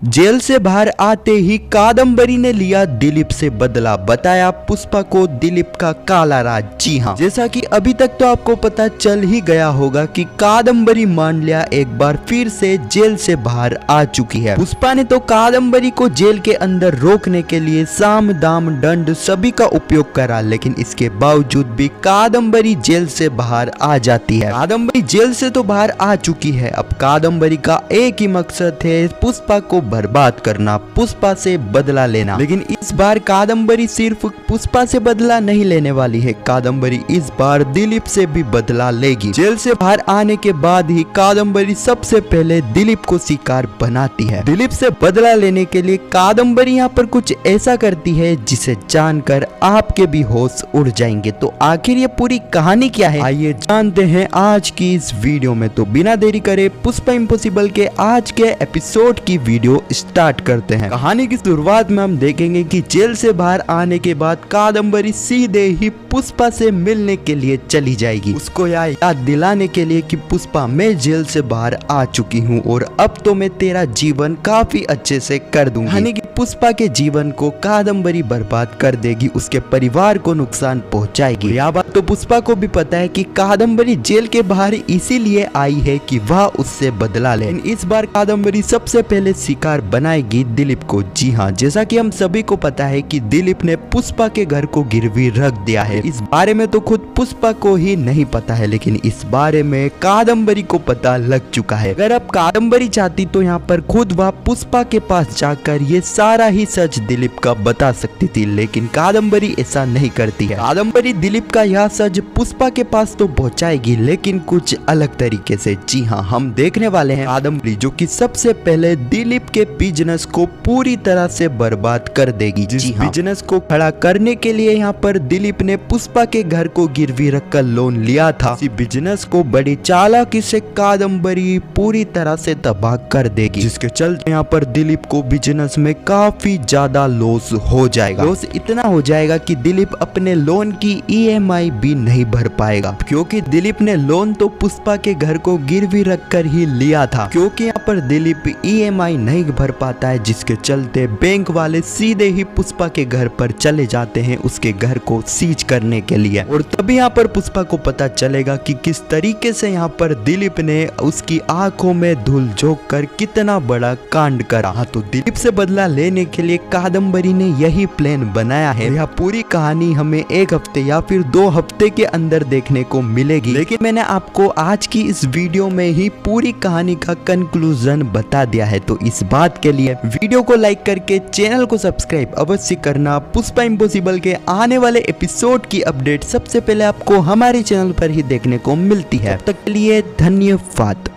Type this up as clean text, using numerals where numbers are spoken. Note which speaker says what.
Speaker 1: Jail से बाहर आते ही कादम्बरी ने लिया दिलीप से बदला, बताया पुष्पा को दिलीप का काला राज। जी हाँ, जैसा कि अभी तक तो आपको पता चल ही गया होगा कि कादम्बरी मान लिया एक बार फिर से जेल से बाहर आ चुकी है। पुष्पा ने तो कादम्बरी को जेल के अंदर रोकने के लिए साम दाम दंड सभी का उपयोग करा, लेकिन इसके बावजूद भी कादम्बरी जेल से बाहर आ जाती है। कादम्बरी जेल से तो बाहर आ चुकी है, अब कादम्बरी का एक ही मकसद है पुष्पा को बर्बाद करना, पुष्पा से बदला लेना। लेकिन इस बार कादम्बरी सिर्फ पुष्पा से बदला नहीं लेने वाली है, कादम्बरी इस बार दिलीप से भी बदला लेगी। जेल से बाहर आने के बाद ही कादम्बरी सबसे पहले दिलीप को शिकार बनाती है। दिलीप से बदला लेने के लिए कादम्बरी यहाँ पर कुछ ऐसा करती है जिसे जानकर आपके भी होश उड़ जाएंगे। तो आखिर ये पूरी कहानी क्या है, आइए जानते हैं आज की इस वीडियो में। तो बिना देरी करे पुष्पा इम्पॉसिबल के आज के एपिसोड की वीडियो स्टार्ट करते हैं। कहानी की शुरुआत में हम देखेंगे कि जेल से बाहर आने के बाद कादम्बरी सीधे ही पुष्पा से मिलने के लिए चली जाएगी, उसको याद दिलाने के लिए कि पुष्पा मैं जेल से बाहर आ चुकी हूँ और अब तो मैं तेरा जीवन काफी अच्छे से कर दूंगी। यानी कि पुष्पा के जीवन को कादम्बरी बर्बाद कर देगी, उसके परिवार को नुकसान पहुंचाएगी। यह बात तो पुष्पा को भी पता है कि कादम्बरी जेल के बाहर इसीलिए आई है कि वह उससे बदला ले। इस बार कादम्बरी सबसे पहले शिकार बनाएगी दिलीप को। जी हाँ, जैसा कि हम सभी को पता है कि दिलीप ने पुष्पा के घर को गिरवी रख दिया है। इस बारे में तो खुद पुष्पा को ही नहीं पता है, लेकिन इस बारे में कादम्बरी को पता लग चुका है। अगर अब कादम्बरी चाहती तो यहाँ पर खुद वह पुष्पा के पास जाकर ये सारा ही सच दिलीप का बता सकती थी, लेकिन कादम्बरी ऐसा नहीं करती है। कादम्बरी दिलीप का यह सच पुष्पा के पास तो पहुंचाएगी, लेकिन कुछ अलग तरीके से। जी हाँ, हम देखने वाले हैं कादम्बरी जो कि सबसे पहले दिलीप के बिजनेस को पूरी तरह से बर्बाद कर देगी। जिस बिजनेस को खड़ा करने के लिए यहाँ पर दिलीप ने पुष्पा के घर को गिरवी रखकर लोन लिया था, इसी बिजनेस को बड़ी चालाकी से कादम्बरी पूरी तरह से तबाह कर देगी, जिसके चलते यहाँ पर दिलीप को बिजनेस में काफी ज्यादा लॉस हो जाएगा। लॉस इतना हो जाएगा कि दिलीप अपने लोन की EMI भी नहीं भर पाएगा, क्योंकि दिलीप ने लोन तो पुष्पा के घर को गिरवी रखकर ही लिया था। क्योंकि यहाँ पर दिलीप EMI नहीं भर पाता है, जिसके चलते बैंक वाले सीधे ही पुष्पा के घर पर चले जाते हैं उसके घर को सीज करने के लिए। और तभी यहाँ पर पुष्पा को पता चलेगा कि किस तरीके से यहाँ पर दिलीप ने उसकी आंखों में धूल झोंक कर कितना बड़ा कांड करा। हाँ, तो दिलीप से बदला लेने के लिए कादम्बरी ने यही प्लान बनाया है। यह पूरी कहानी हमें 1 हफ्ते या फिर 2 हफ्ते के अंदर देखने को मिलेगी, लेकिन मैंने आपको आज की इस वीडियो में ही पूरी कहानी का कंक्लूजन बता दिया है। तो इस बात के लिए वीडियो को लाइक करके चैनल को सब्सक्राइब अवश्य करना। पुष्पा इम्पॉसिबल के आने वाले एपिसोड की अपडेट सबसे पहले आपको हमारे चैनल पर ही देखने को मिलती है। तब तक के लिए धन्यवाद।